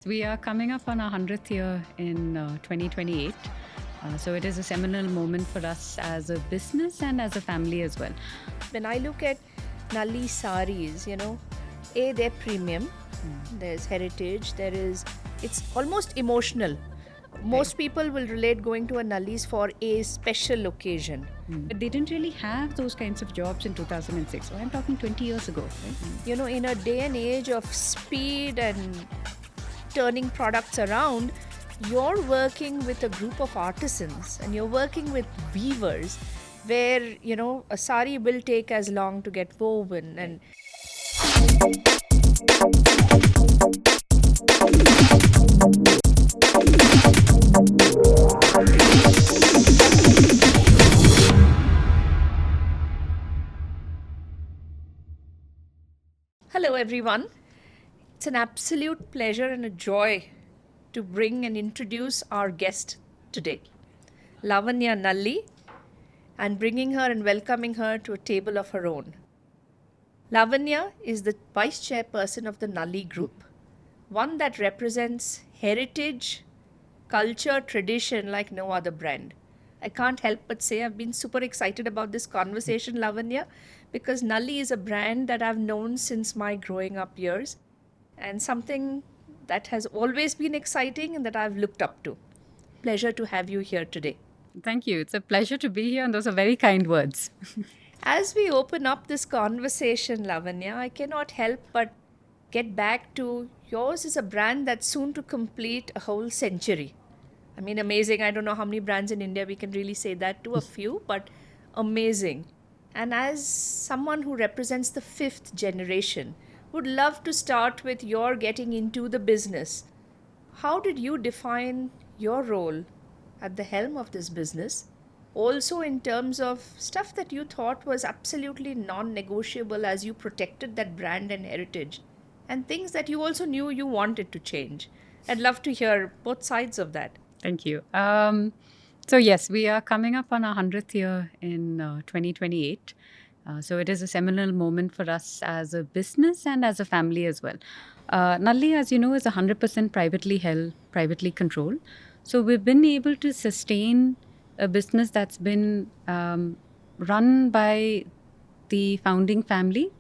We are coming up on our 100th year in 2028. So it is a seminal moment for us as a business and as a family as well. When I look at Nalli saris, they're premium. There's heritage. It's almost emotional. Most people will relate going to a Nalli's for a special occasion. But they didn't really have those kinds of jobs in 2006. So I'm talking 20 years ago. Right? In a day and age of speed and turning products around, you're working with a group of artisans and you're working with weavers where, a sari will take as long to get woven. And hello, everyone. It's an absolute pleasure and a joy to bring and introduce our guest today, Lavanya Nalli, and bringing her and welcoming her to a table of her own. Lavanya is the vice chairperson of the Nalli Group, one that represents heritage, culture, tradition like no other brand. I can't help but say I've been super excited about this conversation, Lavanya, because Nalli is a brand that I've known since my growing up years and something that has always been exciting and that I've looked up to. Pleasure to have you here today. Thank you. It's a pleasure to be here, and those are very kind words. As we open up this conversation, Lavanya, I cannot help but get back to yours is a brand that's soon to complete a whole century. I mean, amazing. I don't know how many brands in India we can really say that to, a few, but amazing. And as someone who represents the fifth generation, would love to start with your getting into the business. How did you define your role at the helm of this business? Also, in terms of stuff that you thought was absolutely non-negotiable as you protected that brand and heritage, and things that you also knew you wanted to change. I'd love to hear both sides of that. Thank you. So yes, we are coming up on our 100th year in 2028. So it is a seminal moment for us as a business and as a family as well. Nalli, as you know, is 100% privately held, privately controlled. So we've been able to sustain a business that's been run by the founding family,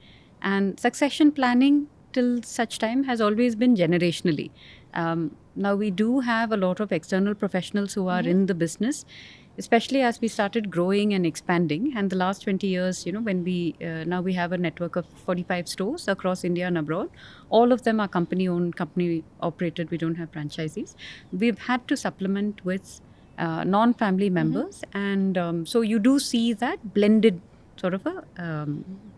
and succession planning till such time has always been generationally. Now we do have a lot of external professionals who are in the business, especially as we started growing and expanding. And the last 20 years, when we now we have a network of 45 stores across India and abroad. All of them are company owned, company operated. We don't have franchisees. We've had to supplement with non-family members, and so you do see that blended sort of a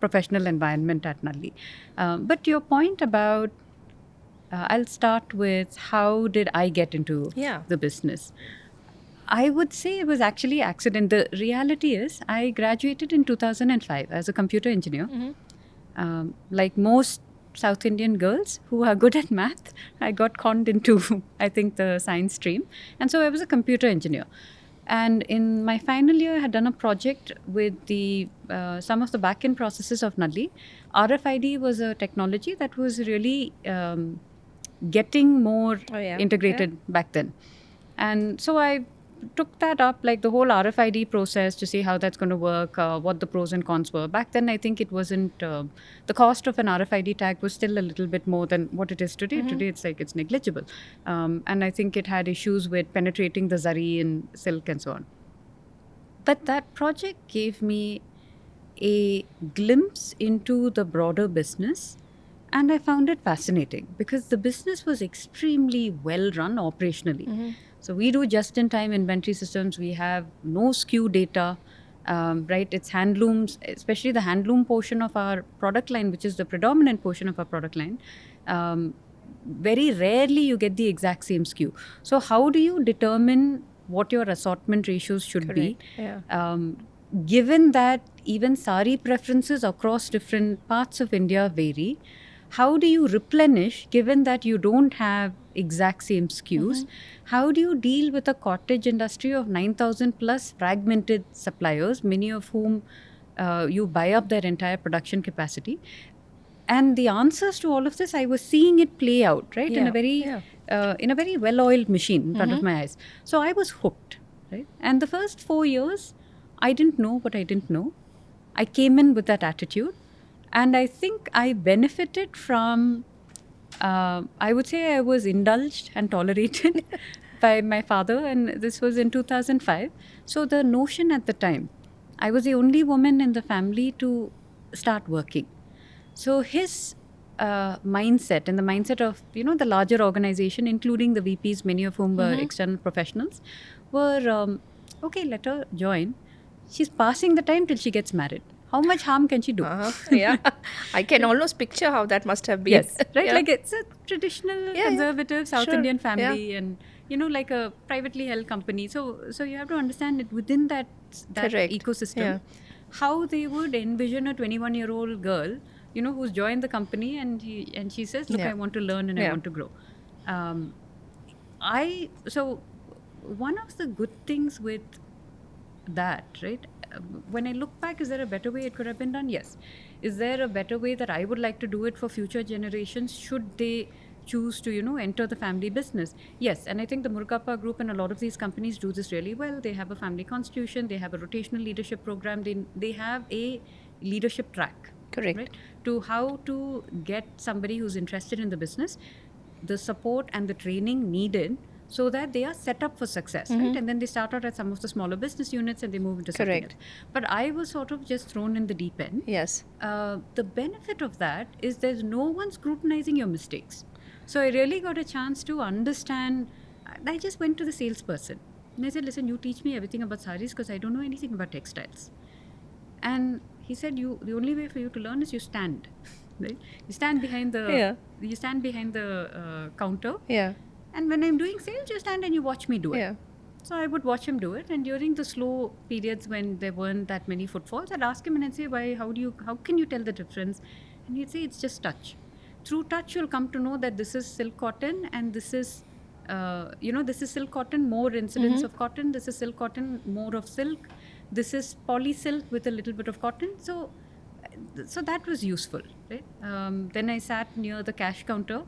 professional environment at Nalli. But your point about I'll start with how did I get into the business? I would say it was actually accident. The reality is I graduated in 2005 as a computer engineer. Like most South Indian girls who are good at math, I got conned into, I think, the science stream. And so I was a computer engineer. And in my final year, I had done a project with the some of the back-end processes of Nalli. RFID was a technology that was really getting more integrated back then. And so I took that up, like the whole RFID process, to see how that's going to work, what the pros and cons were. Back then, I think it wasn't, the cost of an RFID tag was still a little bit more than what it is today. Today, it's negligible. And I think it had issues with penetrating the zari and silk and so on. But that project gave me a glimpse into the broader business. And I found it fascinating because the business was extremely well run operationally. So we do just-in-time inventory systems. We have no SKU data, right? It's handlooms, especially the handloom portion of our product line, which is the predominant portion of our product line. Very rarely you get the exact same SKU. So how do you determine what your assortment ratios should be? Given that even sari preferences across different parts of India vary, how do you replenish given that you don't have exact same SKUs? How do you deal with a cottage industry of 9,000 plus fragmented suppliers, many of whom you buy up their entire production capacity? And the answers to all of this, I was seeing it play out, right? In a very in a very well-oiled machine in front of my eyes. So I was hooked, right? And the first 4 years, I didn't know what I didn't know. I came in with that attitude, and I think I benefited from. I would say I was indulged and tolerated by my father, and this was in 2005. So the notion at the time, I was the only woman in the family to start working. So his mindset and the mindset of the larger organization, including the VPs, many of whom were external professionals, were okay. Let her join. She's passing the time till she gets married. How much harm can she do? Yeah, I can almost picture how that must have been. Yes, right. Yeah. Like it's a traditional, conservative South Sure. Indian family, and like a privately held company. So you have to understand it within that Correct. ecosystem, Yeah. how they would envision a 21-year-old girl, who's joined the company, and she says, "Look, Yeah. I want to learn and I Yeah. want to grow." Um, so one of the good things with that, right? When I look back, is there a better way it could have been done? Yes. Is there a better way that I would like to do it for future generations should they choose to, enter the family business? Yes. And I think the Murugappa Group and a lot of these companies do this really well. They have a family constitution, they have a rotational leadership program, they have a leadership track. Correct. Right? To how to get somebody who's interested in the business the support and the training needed so that they are set up for success, right? And then they start out at some of the smaller business units and they move into something Correct. else. But I was sort of just thrown in the deep end. Yes. The benefit of that is there's no one scrutinizing your mistakes. So I really got a chance to understand. I just went to the salesperson and I said, listen, you teach me everything about saris because I don't know anything about textiles. And he said, the only way for you to learn is you stand, right? You stand behind the counter. Yeah. And when I'm doing sales, you stand and you watch me do it. Yeah. So I would watch him do it. And during the slow periods when there weren't that many footfalls, I'd ask him and I'd say, how can you tell the difference? And he'd say, it's just touch. Through touch, you'll come to know that this is silk cotton and this is, this is silk cotton, more incidence of cotton. This is silk cotton, more of silk. This is poly silk with a little bit of cotton. So that was useful, right? Then I sat near the cash counter,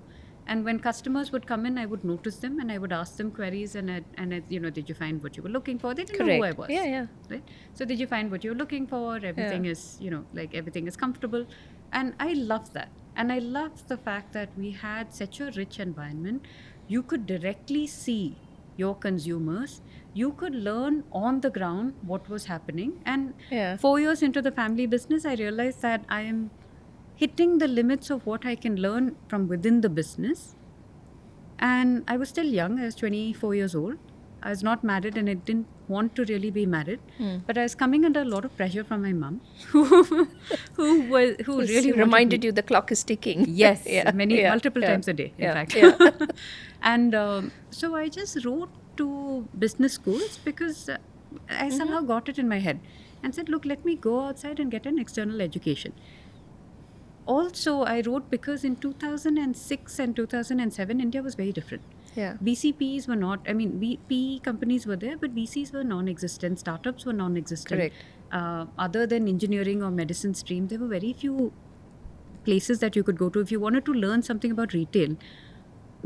and when customers would come in, I would notice them and I would ask them queries, and did you find what you were looking for? They didn't know who I was. Yeah. Right? So did you find what you're looking for? Everything is, everything is comfortable. And I love that. And I love the fact that we had such a rich environment. You could directly see your consumers. You could learn on the ground what was happening. And 4 years into the family business, I realized that I am hitting the limits of what I can learn from within the business. And I was still young. I was 24 years old. I was not married and I didn't want to really be married. But I was coming under a lot of pressure from my mum, who really reminded you the clock is ticking. Yes, multiple times a day, in fact. And so I just wrote to business schools because I somehow got it in my head and said, look, let me go outside and get an external education. Also, I wrote because in 2006 and 2007, India was very different. Yeah. VCPs were not, PE companies were there, but VCs were non-existent, startups were non-existent. Correct. Other than engineering or medicine stream, there were very few places that you could go to. If you wanted to learn something about retail,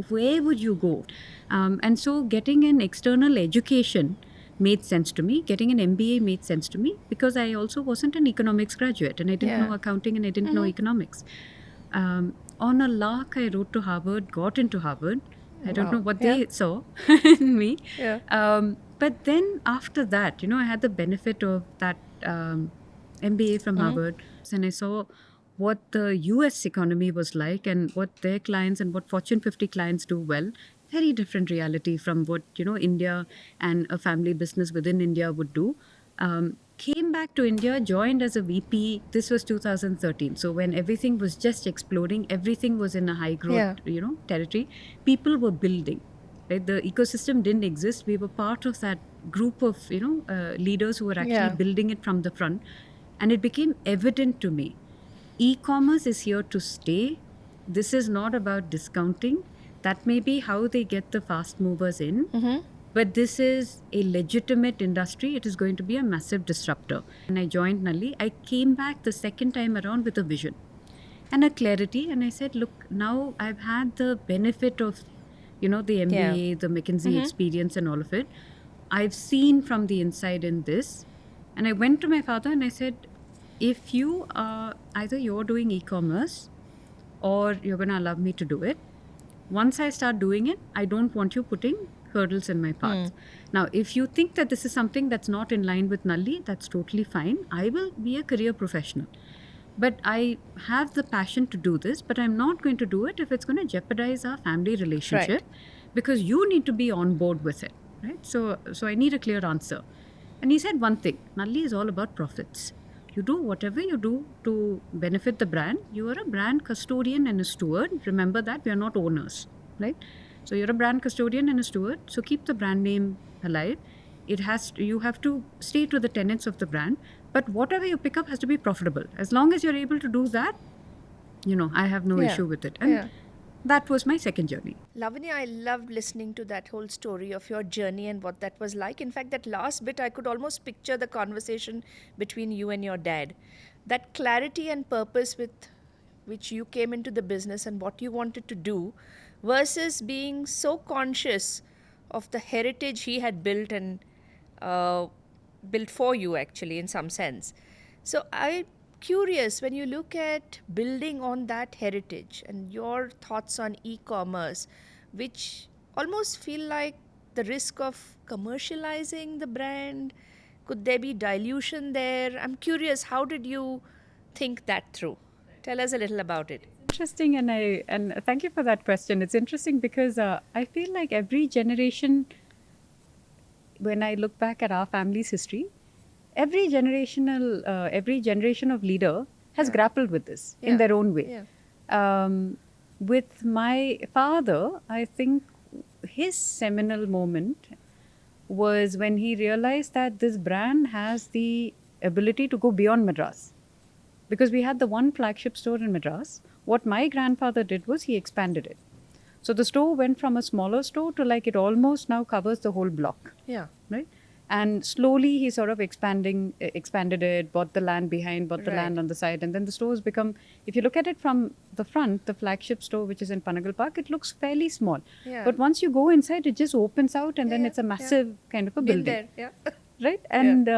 where would you go? And so getting an external education made sense to me. Getting an MBA made sense to me because I also wasn't an economics graduate and I didn't know accounting and I didn't know economics. On a lark, I wrote to Harvard, got into Harvard. I don't know what they saw in me. But then after that, I had the benefit of that MBA from Harvard, and I saw what the US economy was like and what their clients and what Fortune 50 clients do well. Very different reality from what, India and a family business within India would do. Came back to India, joined as a VP. This was 2013. So when everything was just exploding, everything was in a high growth, territory. People were building. Right? The ecosystem didn't exist. We were part of that group of, leaders who were actually building it from the front. And it became evident to me. E-commerce is here to stay. This is not about discounting. That may be how they get the fast movers in. But this is a legitimate industry. It is going to be a massive disruptor. And I joined Nalli. I came back the second time around with a vision and a clarity. And I said, look, now I've had the benefit of the Yeah. MBA, the McKinsey experience and all of it. I've seen from the inside in this. And I went to my father and I said, if you are either you're doing e-commerce or you're going to allow me to do it. Once I start doing it, I don't want you putting hurdles in my path. Now, if you think that this is something that's not in line with Nalli, that's totally fine. I will be a career professional. But I have the passion to do this, but I'm not going to do it if it's going to jeopardize our family Right. relationship because you need to be on board with it, right? So I need a clear answer. And he said one thing, Nalli is all about profits. You do whatever you do to benefit the brand. You are a brand custodian and a steward. Remember that we are not owners, right? So you're a brand custodian and a steward. So keep the brand name alive. You have to stay to the tenets of the brand, but whatever you pick up has to be profitable. As long as you're able to do that, I have no Yeah. issue with it. And Yeah. that was my second journey. Lavanya, I loved listening to that whole story of your journey and what that was like. In fact, that last bit, I could almost picture the conversation between you and your dad. That clarity and purpose with which you came into the business and what you wanted to do versus being so conscious of the heritage he had built and uh, built for you, actually, in some sense. So I'm curious, when you look at building on that heritage and your thoughts on e-commerce, which almost feel like the risk of commercializing the brand, could there be dilution there? I'm curious, how did you think that through? Tell us a little about it. Interesting, and thank you for that question. It's interesting because I feel like every generation, when I look back at our family's history, every generation of leader has Yeah. grappled with this in Yeah. their own way. Yeah. With my father, I think his seminal moment was when he realized that this brand has the ability to go beyond Madras. Because we had the one flagship store in Madras. What my grandfather did was he expanded it. So the store went from a smaller store to like it almost now covers the whole block, Yeah. right? And slowly he sort of expanded it, bought the land behind, bought the Right. land on the side, and then the stores become. If you look at it from the front, the flagship store, which is in Panagal Park, it looks fairly small. Yeah. But once you go inside, it just opens out, and then Yeah, it's a yeah. massive kind of a Been building, there. Yeah. right? And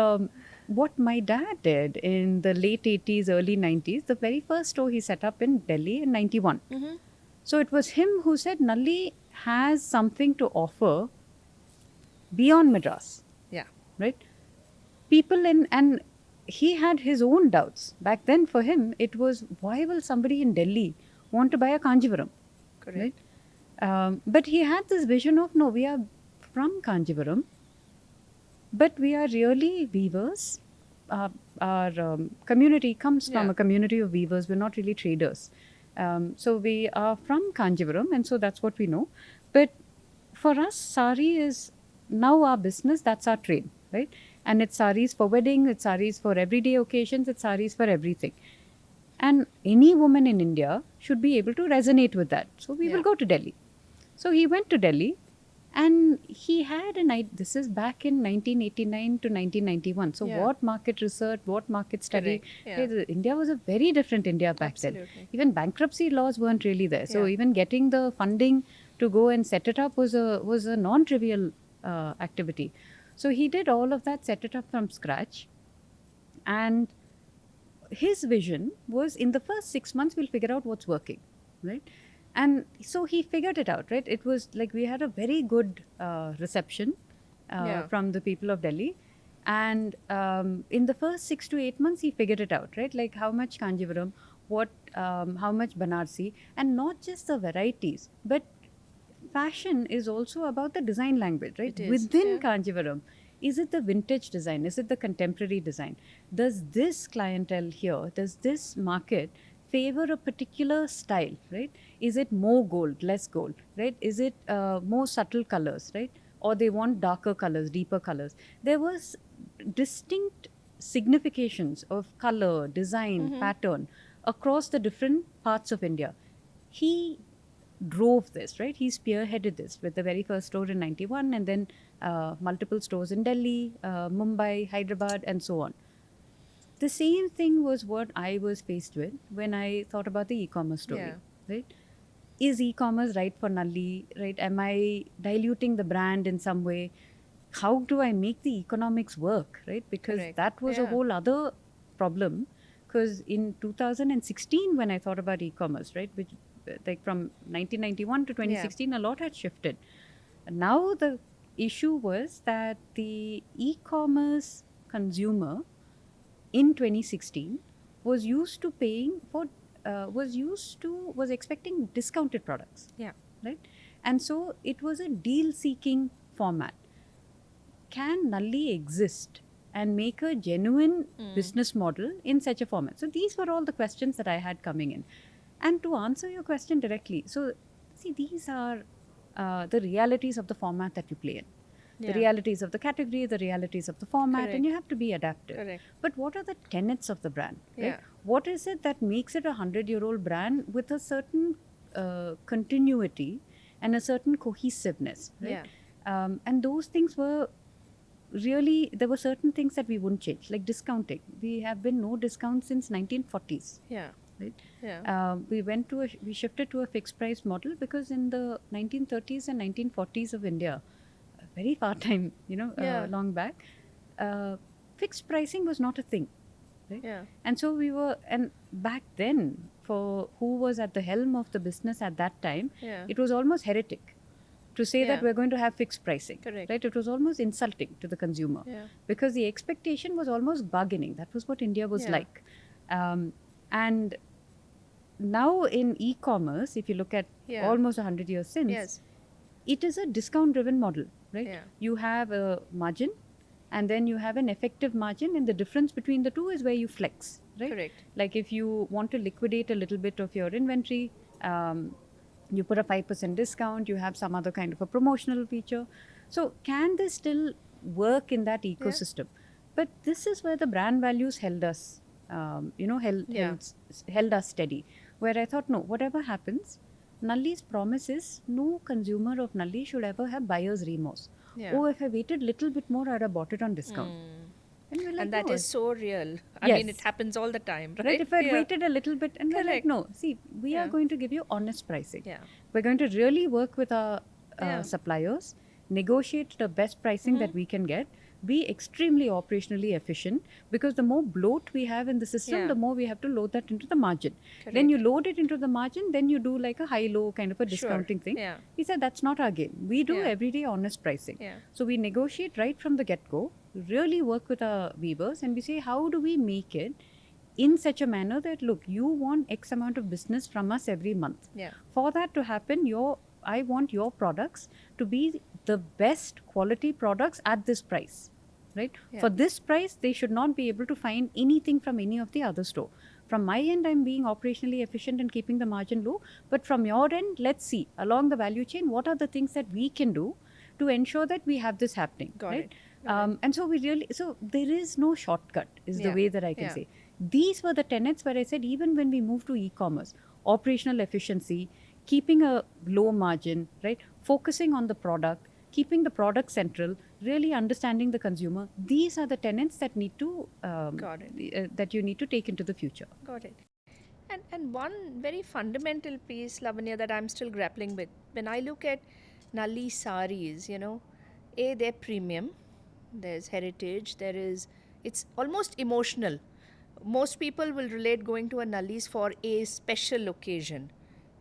what my dad did in the late 80s, early 90s, the very first store he set up in Delhi in 91. So it was him who said Nalli has something to offer beyond Madras, Yeah. right? And he had his own doubts. Back then for him, it was, why will somebody in Delhi want to buy a Kanjivaram, Correct. right? But he had this vision of, no, we are from Kanjivaram, but we are really weavers. Our community comes from Yeah. a community of weavers. We're not really traders. So we are from Kanjivaram, and so that's what we know. But for us, sari is now our business. That's our trade, right? And it's saris for wedding, it's saris for everyday occasions, it's saris for everything. And any woman in India should be able to resonate with that. So we Yeah. will go to Delhi. So he went to Delhi and he had an idea. This is back in 1989 to 1991. So Yeah. what market research, what market study? Correct. Yeah. India was a very different India back then. Absolutely. Even bankruptcy laws weren't really there. So Yeah. even getting the funding to go and set it up was a non-trivial activity. So he did all of that, set it up from scratch. And his vision was, in the first 6 months, we'll figure out what's working, right? And so he figured it out, right? It was like we had a very good reception Yeah. from the people of Delhi. And in the first 6 to 8 months, he figured it out, right? Like how much Kanjivaram, how much Banarsi, and not just the varieties, but fashion is also about the design language, right? It is, Within yeah. Kanjivaram, is it the vintage design? Is it the contemporary design? Does this clientele here, does this market favor a particular style, right? Is it more gold, less gold, right? Is it more subtle colors, right? Or they want darker colors, deeper colors? There was distinct significations of color, design, pattern across the different parts of India. He drove this, right? He spearheaded this with the very first store in 91 and then multiple stores in Delhi, Mumbai, Hyderabad, and so on. The same thing was what I was faced with when I thought about the e-commerce story, Yeah. right? is e-commerce right for Nalli, right? Am I diluting the brand in some way? How do I make the economics work, right? Because Correct. that was a Yeah. whole other problem. Because in 2016, when I thought about e-commerce, right, which like from 1991 to Yeah. 2016, a lot had shifted. Now the issue was that the e-commerce consumer in 2016 was used to paying for was expecting discounted products, Yeah. right? And so it was a deal seeking format. Can Nalli exist and make a genuine business model in such a format? So these were all the questions that I had coming in. And to answer your question directly, so see, these are the realities of the format that you play in. The Yeah. realities of the category, the realities of the format, and Correct. you have to be adaptive. Correct. But what are the tenets of the brand, right? Yeah. What is it that makes it a 100-year-old brand with a certain continuity and a certain cohesiveness, right? Yeah. And those things were really, there were certain things that we wouldn't change, like discounting. We have been no discount since 1940s, Yeah. right? Yeah. We shifted to a fixed price model because in the 1930s and 1940s of India, a very far time, Yeah. long back, fixed pricing was not a thing, right? Yeah. And so and back then, for who was at the helm of the business at that time, Yeah. it was almost heretic to say that Yeah. we're going to have fixed pricing. Correct. Right? It was almost insulting to the consumer Yeah. because the expectation was almost bargaining. That was what India was Yeah. like. And now in e-commerce, if you look at Yeah. almost 100 years since, Yes. it is a discount-driven model, right? Yeah. You have a margin, and then you have an effective margin, and the difference between the two is where you flex, right? Correct. Like if you want to liquidate a little bit of your inventory, you put a 5% discount, you have some other kind of a promotional feature. So can this still work in that ecosystem? But this is where the brand values held us, held us steady. Where I thought, no, whatever happens, Nalli's promise is no consumer of Nalli should ever have buyer's remorse. Yeah. Oh, if I waited a little bit more, I'd have bought it on discount. And we're like, And that no, is so real. I mean, it Yes. happens all the time, right? right? If I'd Yeah. waited a little bit, and we're like, Correct. no, see, we are Yeah. going to give you honest pricing. Yeah. We're going to really work with our Yeah. suppliers, negotiate the best pricing that we can get, be extremely operationally efficient, because the more bloat we have in the system, Yeah. the more we have to load that into the margin. Then Correct. you load it into the margin, then you do like a high-low kind of a discounting thing. Yeah. We said that's not our game. We do Yeah. everyday honest pricing. Yeah. So we negotiate right from the get-go, really work with our weavers, and we say, how do we make it in such a manner that, look, you want X amount of business from us every month. Yeah. For that to happen, I want your products to be the best quality products at this price, right? Yeah. For this price, they should not be able to find anything from any of the other store. From my end, I'm being operationally efficient and keeping the margin low. But from your end, let's see along the value chain, what are the things that we can do to ensure that we have this happening, Got right? it. And so so there is no shortcut, is the Yeah. way that I can Yeah. say. These were the tenets where I said, even when we move to e-commerce, operational efficiency, keeping a low margin, right? Focusing on the product, keeping the product central, really understanding the consumer. These are the tenets that need to Got it. that you need to take into the future. Got it. And one very fundamental piece, Lavanya, that I'm still grappling with. When I look at Nalli saris, they're premium. There's heritage. It's almost emotional. Most people will relate going to a Nalli's for a special occasion,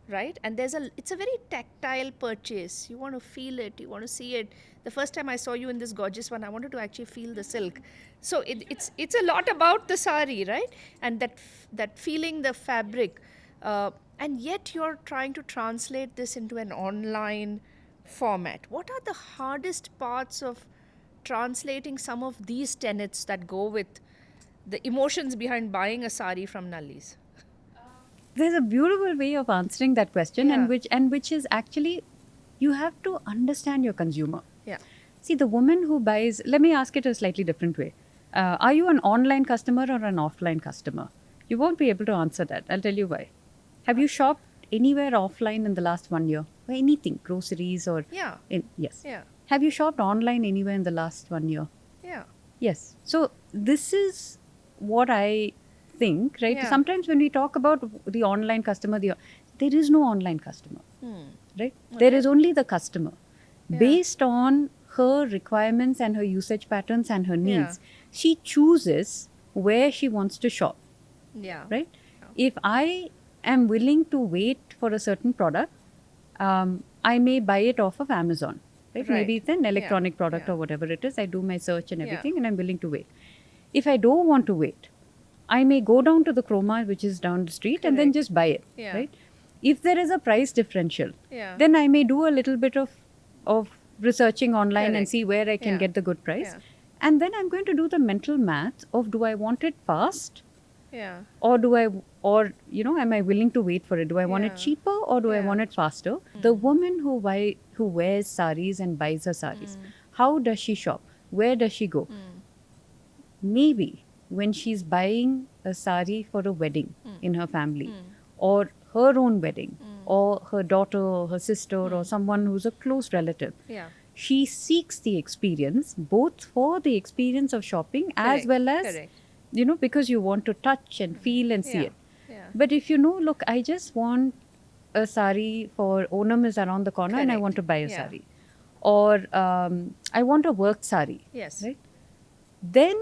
right? And it's a very tactile purchase. You want to feel it, you want to see it. The first time I saw you in this gorgeous one, I wanted to actually feel the silk. So it's a lot about the sari, right? And that feeling the fabric, and yet you're trying to translate this into an online format. What are the hardest parts of translating some of these tenets that go with the emotions behind buying a sari from Nalli's? There's a beautiful way of answering that question, Yeah. and which is actually, you have to understand your consumer. Yeah. See, the woman who buys, let me ask it a slightly different way. Are you an online customer or an offline customer? You won't be able to answer that. I'll tell you why. Have you shopped anywhere offline in the last 1 year? Or anything, groceries or... Yeah. Yes. Yeah. Have you shopped online anywhere in the last 1 year? Yeah. Yes. So this is what I think, right? Yeah. Sometimes when we talk about the online customer, there is no online customer. right? There is only the customer. Yeah. Based on her requirements and her usage patterns and her needs, she chooses where she wants to shop, Yeah. right? If I am willing to wait for a certain product, I may buy it off of Amazon, right? Maybe it's an electronic product or whatever it is. I do my search and everything, and I'm willing to wait. If I don't want to wait, I may go down to the Chroma, which is down the street, and then just buy it, right? If there is a price differential, then I may do a little bit of researching online and see where I can get the good price. And then I'm going to do the mental math of, do I want it fast? Or am I willing to wait for it? Do I want it cheaper or do I want it faster? The woman who wears saris and buys her saris, how does she shop? Where does she go? Maybe when she's buying a sari for a wedding in her family, or her own wedding, or her daughter or her sister or someone who's a close relative, she seeks the experience, both for the experience of shopping as well as, because you want to touch and feel and see it. But if look, I just want a sari for Onam is around the corner and I want to buy a sari. Or I want a work sari. Right? Then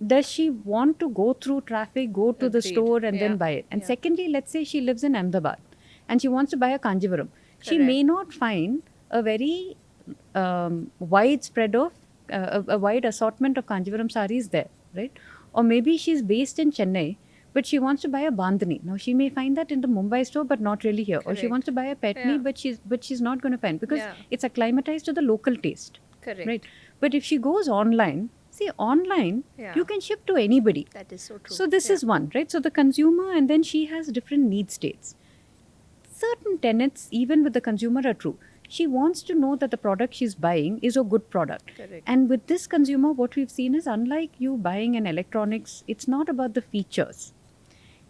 does she want to go through traffic, go to the store and then buy it? And secondly, let's say she lives in Ahmedabad and she wants to buy a Kanjivaram. She may not find a very widespread of, a wide assortment of Kanjivaram saris there, right? Or maybe she's based in Chennai, but she wants to buy a bandhani. Now she may find that in the Mumbai store, but not really here. Or she wants to buy a petni, but she's not going to find, because it's acclimatized to the local taste. Right? But if she goes online, see, online, you can ship to anybody. That is so true. So this is one, right? So the consumer, and then she has different need states. Certain tenets, even with the consumer, are true. She wants to know that the product she's buying is a good product. And with this consumer, what we've seen is, unlike you buying an electronics, it's not about the features.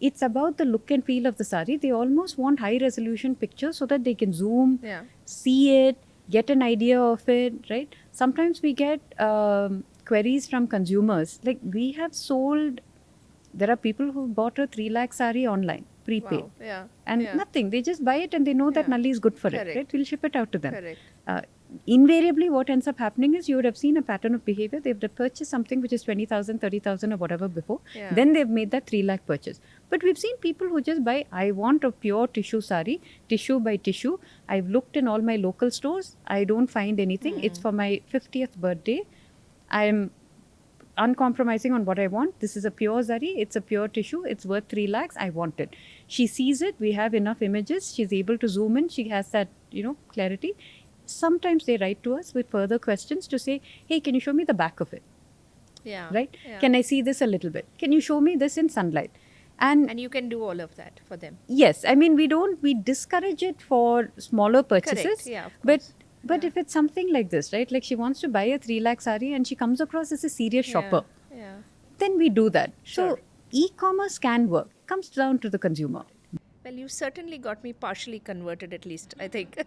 It's about the look and feel of the sari. They almost want high resolution pictures so that they can zoom, see it, get an idea of it, right? Sometimes we get queries from consumers. Like, we have sold, there are people who bought a 3 lakh sari online, prepaid. And nothing. They just buy it and they know that Nalli is good for it, right? We'll ship it out to them. Invariably, what ends up happening is, you would have seen a pattern of behavior. They've purchased something which is 20,000, 30,000 or whatever before. Then they've made that 3 lakh purchase. But we've seen people who just buy, I want a pure tissue sari, tissue by tissue. I've looked in all my local stores. I don't find anything. It's for my 50th birthday. I'm uncompromising on what I want. This is a pure zari. It's a pure tissue. It's worth 3 lakhs. I want it. She sees it. We have enough images. She's able to zoom in. She has that, clarity. Sometimes they write to us with further questions to say, hey, can you show me the back of it? Right? Can I see this a little bit? Can you show me this in sunlight? And you can do all of that for them. Yes. I mean, we discourage it for smaller purchases. But if it's something like this, right? Like, she wants to buy a 3 lakh sari and she comes across as a serious shopper. Then we do that. So e-commerce can work. It comes down to the consumer. Well, you certainly got me partially converted, at least, I think.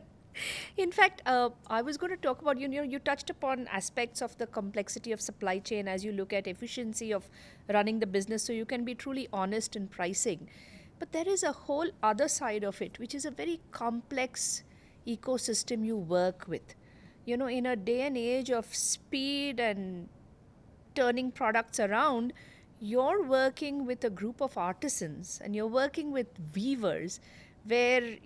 In fact, I was going to talk about, you touched upon aspects of the complexity of supply chain as you look at efficiency of running the business, so you can be truly honest in pricing. But there is a whole other side of it, which is a very complex ecosystem you work with. In a day and age of speed and turning products around, you're working with a group of artisans and you're working with weavers, where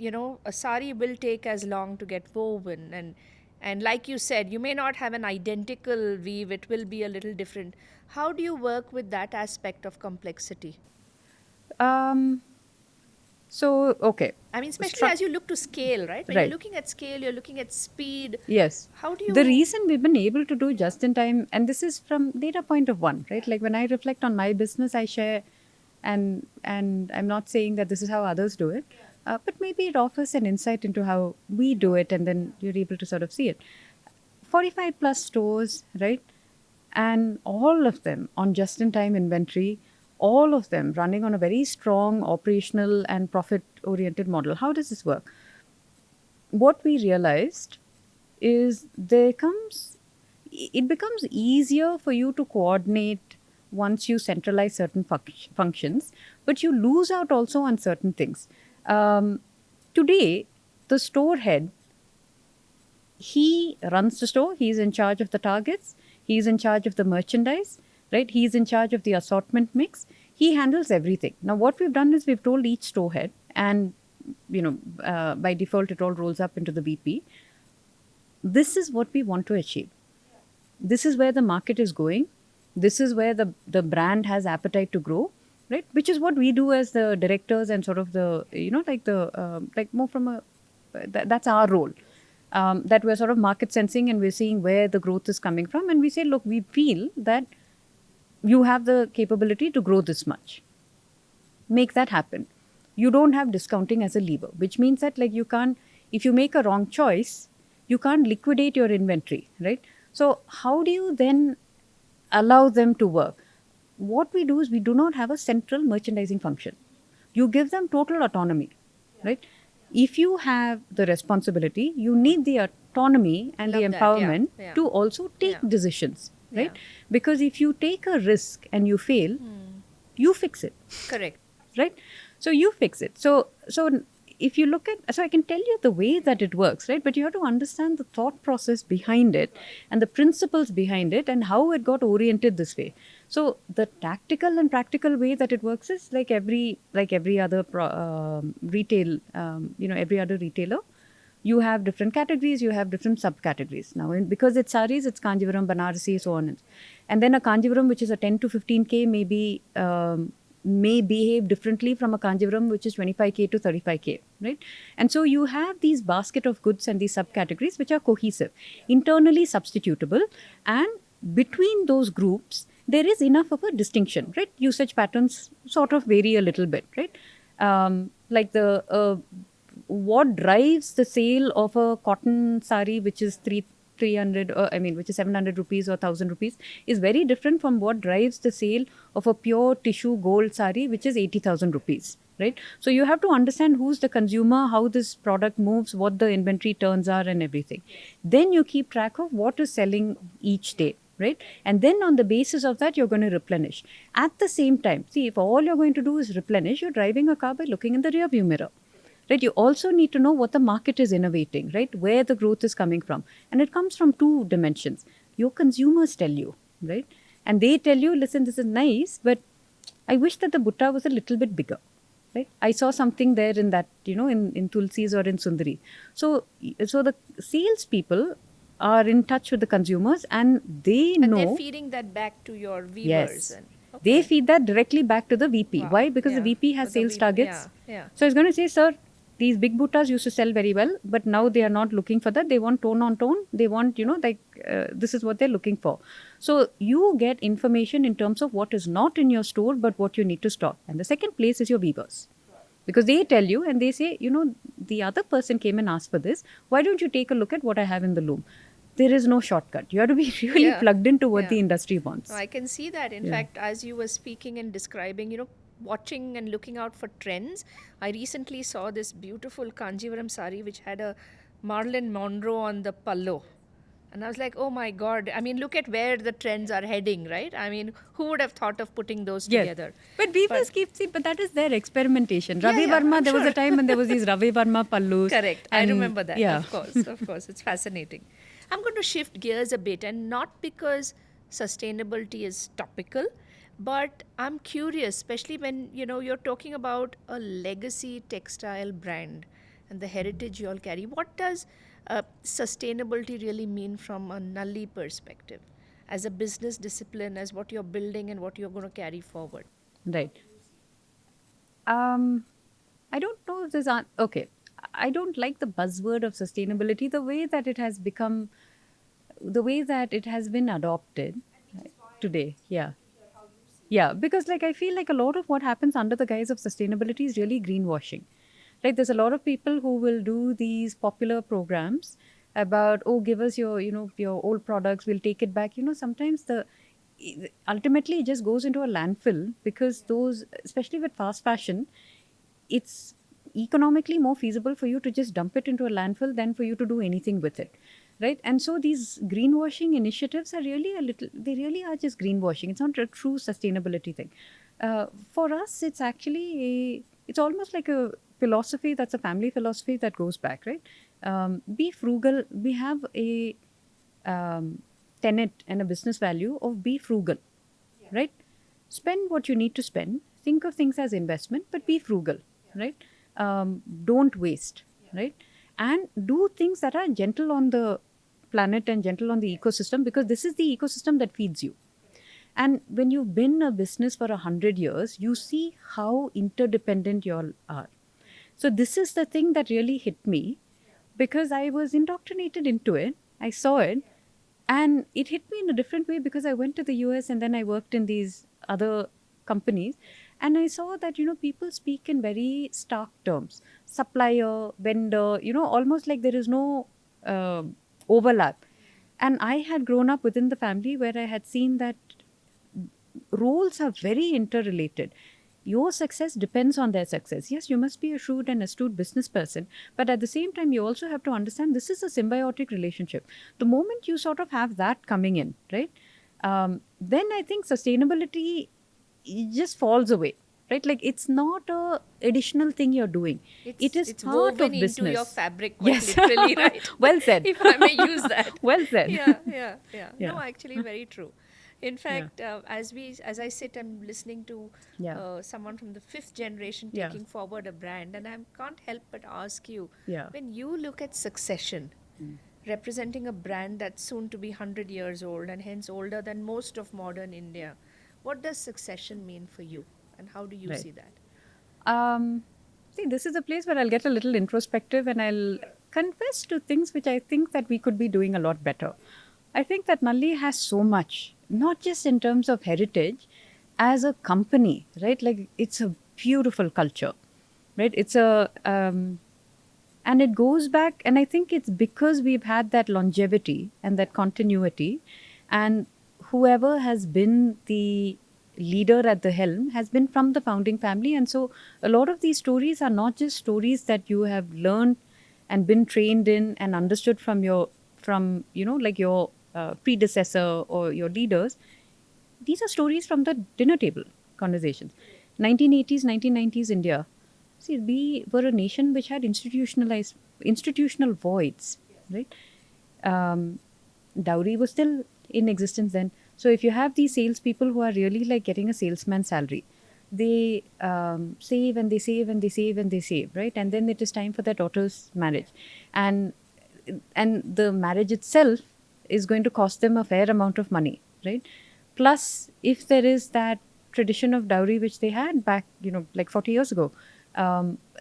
a sari will take as long to get woven, and like you said, you may not have an identical weave, it will be a little different. How do you work with that aspect of complexity? Okay. I mean, especially as you look to scale, right? When you're looking at scale, you're looking at speed. Yes. How do you... The reason we've been able to do just in time, and this is from data point of one, right? Like, when I reflect on my business, I share, and I'm not saying that this is how others do it, but maybe it offers an insight into how we do it, and then you're able to sort of see it. 45 plus stores, right? And all of them on just-in-time inventory, all of them running on a very strong operational and profit-oriented model. How does this work? What we realized is it becomes easier for you to coordinate once you centralize certain functions, but you lose out also on certain things. Today, the store head, he runs the store, he's in charge of the targets, he's in charge of the merchandise, right? He's in charge of the assortment mix. He handles everything. Now, what we've done is we've told each store head, and by default, it all rolls up into the VP. This is what we want to achieve. This is where the market is going. This is where the brand has appetite to grow, right? Which is what we do as the directors and sort of the, like more from a, that's our role. That we're sort of market sensing and we're seeing where the growth is coming from. And we say, look, we feel that you have the capability to grow this much. Make that happen. You don't have discounting as a lever, which means that like you can't, if you make a wrong choice, you can't liquidate your inventory, right? So how do you then allow them to work? What we do is we do not have a central merchandising function. You give them total autonomy, right? If you have the responsibility, you need the autonomy and the empowerment to also take decisions, right? Because if you take a risk and you fail, you fix it. Correct. Right? So you fix it. So if you look at, so I can tell you the way that it works, right? But you have to understand the thought process behind it and the principles behind it and how it got oriented this way. So the tactical and practical way that it works is like every other retail, every other retailer. You have different categories, you have different subcategories. Now, because it's saris, it's Kanjivaram, Banarasi, so on. And then a Kanjivaram, which is a 10 to 15K, may behave differently from a Kanjivaram, which is 25K to 35K, right? And so you have these basket of goods and these subcategories, which are cohesive, internally substitutable. And between those groups, there is enough of a distinction, right? Usage patterns sort of vary a little bit, right? Like what drives the sale of a cotton sari, which is 300, which is 700 rupees or 1000 rupees, is very different from what drives the sale of a pure tissue gold sari, which is 80,000 rupees, right? So you have to understand who's the consumer, how this product moves, what the inventory turns are and everything. Then you keep track of what is selling each day, right? And then on the basis of that, you're going to replenish. At the same time, see, if all you're going to do is replenish, you're driving a car by looking in the rear view mirror. Right? You also need to know what the market is innovating, right? Where the growth is coming from. And it comes from two dimensions. Your consumers tell you, right? And they tell you, listen, this is nice, but I wish that the butta was a little bit bigger, right? I saw something there in that, in Tulsi's or in Sundari. So the salespeople are in touch with the consumers and they know. And they're feeding that back to your weavers. Yes. They feed that directly back to the VP. Wow. Why? Because the VP has sales targets. So it's going to say, sir, these big buttas used to sell very well, but now they are not looking for that. They want tone on tone. They want, this is what they're looking for. So you get information in terms of what is not in your store, but what you need to stock. And the second place is your weavers. Because they tell you and they say, the other person came and asked for this. Why don't you take a look at what I have in the loom? There is no shortcut. You have to be really plugged into what the industry wants. I can see that. In fact, as you were speaking and describing, watching and looking out for trends, I recently saw this beautiful Kanjivaram sari which had a Marilyn Monroe on the pallu. And I was like, oh my God. I mean, look at where the trends are heading, right? I mean, who would have thought of putting those together? But weavers but that is their experimentation. Ravi Varma, there was a time when there was these Ravi Varma pallus. Correct. I remember that. Of course. It's fascinating. I'm going to shift gears a bit, and not because sustainability is topical, but I'm curious, especially when, you're talking about a legacy textile brand and the heritage you all carry. What does sustainability really mean from a Nalli perspective, as a business discipline, as what you're building and what you're going to carry forward? Right. I don't know if there's... Okay. I don't like the buzzword of sustainability, the way that it has become, the way that it has been adopted today. Yeah, because I feel like a lot of what happens under the guise of sustainability is really greenwashing. Right? There's a lot of people who will do these popular programs about, give us your old products, we'll take it back. Sometimes ultimately it just goes into a landfill because those, especially with fast fashion, it's economically more feasible for you to just dump it into a landfill than for you to do anything with it, right? And so these greenwashing initiatives are really they really are just greenwashing. It's not a true sustainability thing. For us, it's actually it's almost like a philosophy, that's a family philosophy that goes back, right? Be frugal. We have a tenet and a business value of be frugal, right? Spend what you need to spend. Think of things as investment, but be frugal, right? Don't waste, right? And do things that are gentle on the planet and gentle on the ecosystem, because this is the ecosystem that feeds you. And when you've been a business for 100 years, you see how interdependent you all are. So this is the thing that really hit me, because I was indoctrinated into it. I saw it, and it hit me in a different way because I went to the US and then I worked in these other companies, and I saw that, people speak in very stark terms. Supplier, vendor, almost like there is no uh, overlap. And I had grown up within the family where I had seen that roles are very interrelated. Your success depends on their success. Yes, you must be a shrewd and astute business person, but at the same time, you also have to understand this is a symbiotic relationship. The moment you sort of have that coming in, right, then I think sustainability just falls away, right? Like it's not a additional thing you're doing. It is It's part woven of into your business. fabric, quite Yes. literally, right? Well said. If I may use that. Well said. Yeah. Yeah. No, actually, very true. In Yeah. fact, as I sit, I'm listening to Yeah. someone from the fifth generation Yeah. taking forward a brand, and I can't help but ask you, Yeah. when you look at Succession, representing a brand that's soon to be 100 years old and hence older than most of modern India, what does Succession mean for you, and how do you Right. see that? See, this is a place where I'll get a little introspective and I'll confess to things which I think that we could be doing a lot better. I think that Nalli has so much, not just in terms of heritage, as a company, right? Like it's a beautiful culture, right? And it goes back, and I think it's because we've had that longevity and that continuity, and whoever has been the leader at the helm has been from the founding family. And so a lot of these stories are not just stories that you have learned and been trained in and understood from like your predecessor or your leaders. These are stories from the dinner table conversations. 1980s, 1990s India. See, we were a nation which had institutional voids, right? Dowry was still in existence then. So if you have these salespeople who are really like getting a salesman salary, they save and they save and they save and they save, right? And then it is time for their daughter's marriage, and the marriage itself is going to cost them a fair amount of money, right? Plus, if there is that tradition of dowry which they had back, like 40 years ago,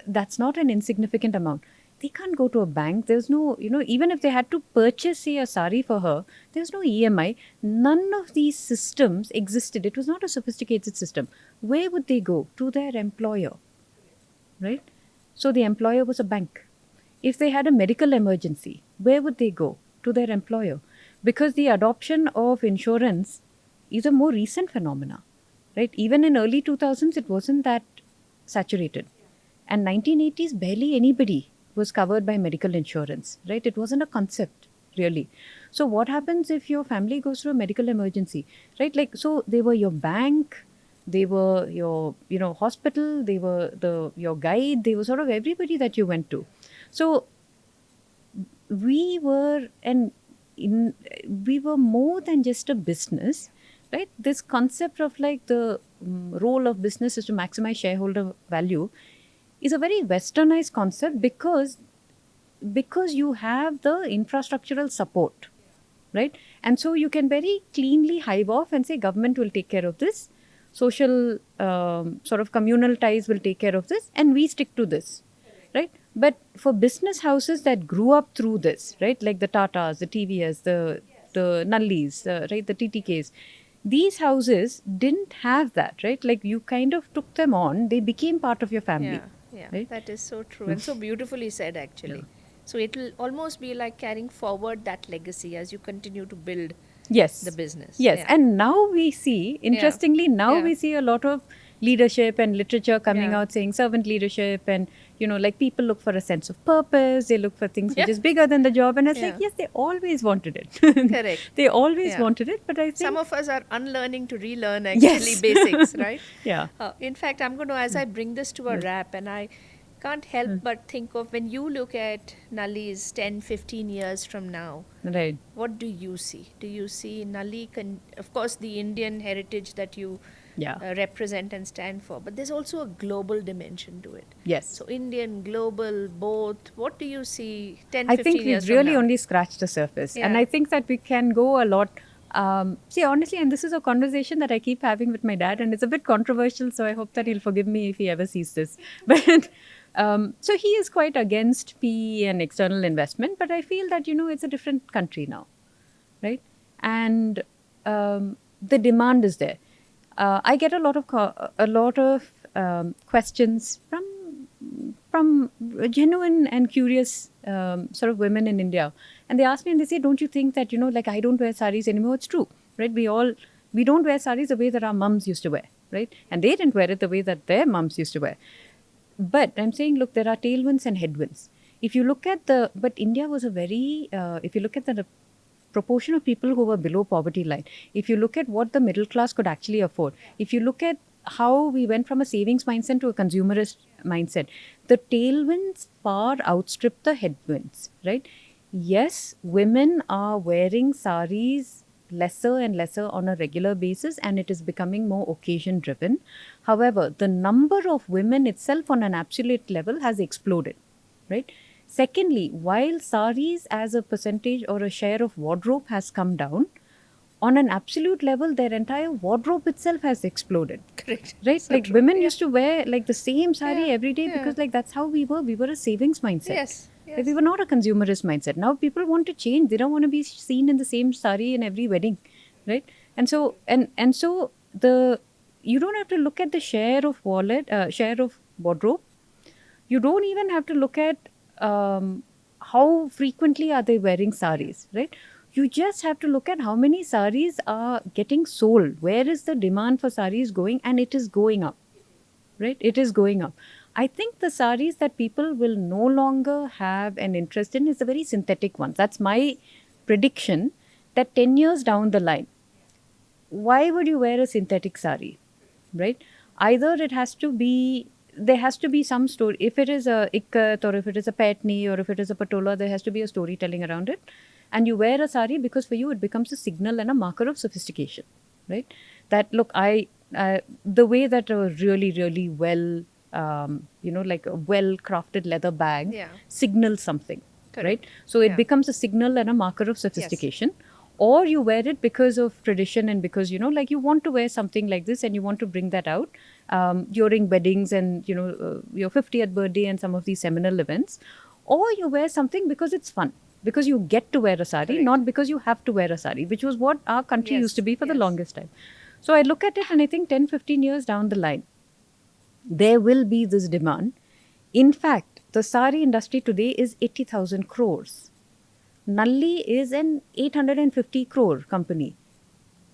that's not an insignificant amount. They can't go to a bank. There's no, even if they had to purchase, say, a sari for her, there's no EMI. None of these systems existed. It was not a sophisticated system. Where would they go? To their employer, right? So the employer was a bank. If they had a medical emergency, where would they go? To their employer. Because the adoption of insurance is a more recent phenomena, right? Even in early 2000s, it wasn't that saturated. And 1980s, barely anybody was covered by medical insurance, right? It wasn't a concept, really. So what happens if your family goes through a medical emergency, right? Like, so they were your bank, they were your, hospital, they were your guide, they were sort of everybody that you went to. So we were more than just a business, right? This concept of like the role of business is to maximize shareholder value is a very westernized concept because you have the infrastructural support, right? And so you can very cleanly hive off and say government will take care of this, social sort of communal ties will take care of this, and we stick to this, right? But for business houses that grew up through this, right, like the Tatas, the TVS, the Nallis, right, the TTKs, these houses didn't have that, right? Like you kind of took them on, they became part of your family. Yeah, right? that is so true and so beautifully said, actually. Yeah. So it'll almost be like carrying forward that legacy as you continue to build Yes. the business. Yes. Yeah. And now we see, interestingly, Yeah. we see a lot of leadership and literature coming Yeah. out saying servant leadership, and like people look for a sense of purpose, they look for things which Yeah. is bigger than the job, and it's like, Yeah. yes, they always wanted it. Correct. They always Yeah. wanted it, but I think Some of us are unlearning to relearn actually Yes. basics, right? Yeah. In fact, I'm going to, as I bring this to a wrap, and I Can't help but think of when you look at Nalli's 10, 15 years from now, Right. what do you see? Do you see Nalli, of course, the Indian heritage that you Yeah. represent and stand for, but there's also a global dimension to it. Yes. So, Indian, global, both. What do you see 10, I think 15 years we've from really now? only scratched the surface. And Yeah. I think that we can go a lot. See, honestly, and this is a conversation that I keep having with my dad, and it's a bit controversial, so I hope that he'll forgive me if he ever sees this. But so he is quite against PE and external investment, but I feel that, it's a different country now, right? And the demand is there. I get a lot of questions from genuine and curious sort of women in India, and they ask me and they say, "Don't you think that like I don't wear saris anymore?" It's true, right? We don't wear saris the way that our mums used to wear, right? And they didn't wear it the way that their mums used to wear. But I'm saying, look, there are tailwinds and headwinds. If you look at but India was a very, if you look at the proportion of people who were below poverty line, if you look at what the middle class could actually afford, if you look at how we went from a savings mindset to a consumerist mindset, the tailwinds far outstrip the headwinds, right? Yes, women are wearing saris lesser and lesser on a regular basis, and it is becoming more occasion driven. However, the number of women itself on an absolute level has exploded, right? Secondly, while saris as a percentage or a share of wardrobe has come down, on an absolute level, their entire wardrobe itself has exploded. Correct. Right? So Like true. women Yeah. used to wear like the same sari Yeah. every day Yeah. because like that's how we were. We were a savings mindset. Yes. Like, we Yes. were not a consumerist mindset. Now people want to change. They don't want to be seen in the same sari in every wedding. Right? And so the you don't have to look at the share of wardrobe. You don't even have to look at how frequently are they wearing saris, right? You just have to look at how many saris are getting sold. Where is the demand for saris going? And it is going up, right? It is going up. I think the saris that people will no longer have an interest in is the very synthetic ones. That's my prediction, that 10 years down the line, why would you wear a synthetic sari, right? Either it has to be, there has to be some story. If it is a ikat, or if it is a patni, or if it is a patola, there has to be a storytelling around it. And you wear a sari because for you it becomes a signal and a marker of sophistication, right? That look, the way that a really, really well, like a well crafted leather bag Yeah. signals something, right? Correct. So it Yeah. becomes a signal and a marker of sophistication. Or you wear it because of tradition and because like you want to wear something like this and you want to bring that out during weddings and your 50th birthday and some of these seminal events. Or you wear something because it's fun, because you get to wear a sari, Correct. not because you have to wear a sari, which was what our country used to Yes. be for the Yes. longest time. So I look at it and I think 10, 15 years down the line, there will be this demand. In fact, the sari industry today is 80,000 crores. Nalli is an 850 crore company.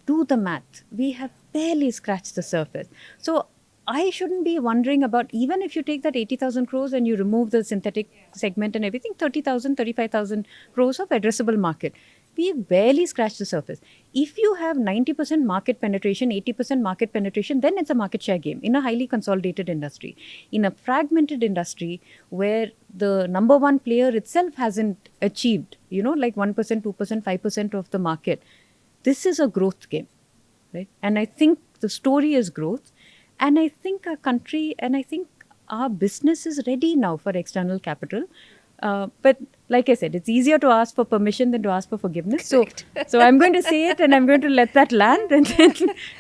Do the math. We have barely scratched the surface. So I shouldn't be wondering about, even if you take that 80,000 crores and you remove the synthetic segment and everything, 30,000, 35,000 crores of addressable market. We've barely scratched the surface. If you have 90% market penetration, 80% market penetration, then it's a market share game in a highly consolidated industry. In a fragmented industry where the number one player itself hasn't achieved, like 1%, 2%, 5% of the market, this is a growth game, right? And I think the story is growth. And I think our country and I think our business is ready now for external capital. But like I said, it's easier to ask for permission than to ask for forgiveness. Correct. So I'm going to say it and I'm going to let that land. And then,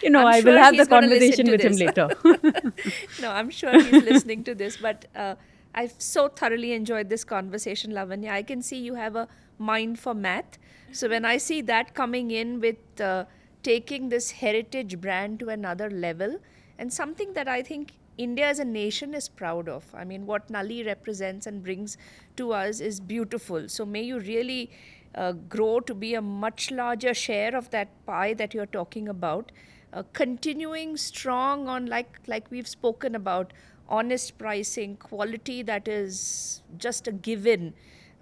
I'm I will sure have the he's going to listen conversation to with him this. later. No, I'm sure he's listening to this. But I've so thoroughly enjoyed this conversation, Lavanya. I can see you have a mind for math. So when I see that coming in with taking this heritage brand to another level, and something that I think India as a nation is proud of. I mean, what Nalli represents and brings to us is beautiful. So may you really grow to be a much larger share of that pie that you're talking about. Continuing strong on, like we've spoken about, honest pricing, quality that is just a given,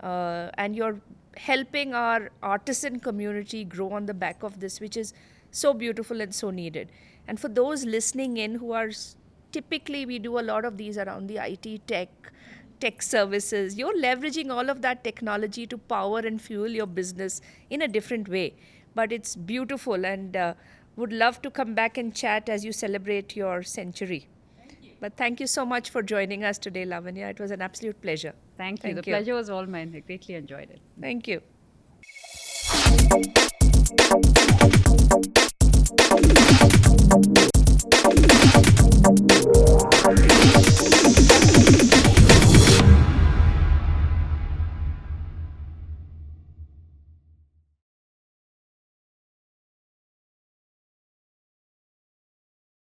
and you're helping our artisan community grow on the back of this, which is so beautiful and so needed. And for those listening in who are typically, we do a lot of these around the IT tech tech services. You're leveraging all of that technology to power and fuel your business in a different way. But it's beautiful, and would love to come back and chat as you celebrate your century. But thank you so much for joining us today, Lavanya. It was an absolute pleasure. Thank you. The pleasure was all mine. I greatly enjoyed it. Thank you.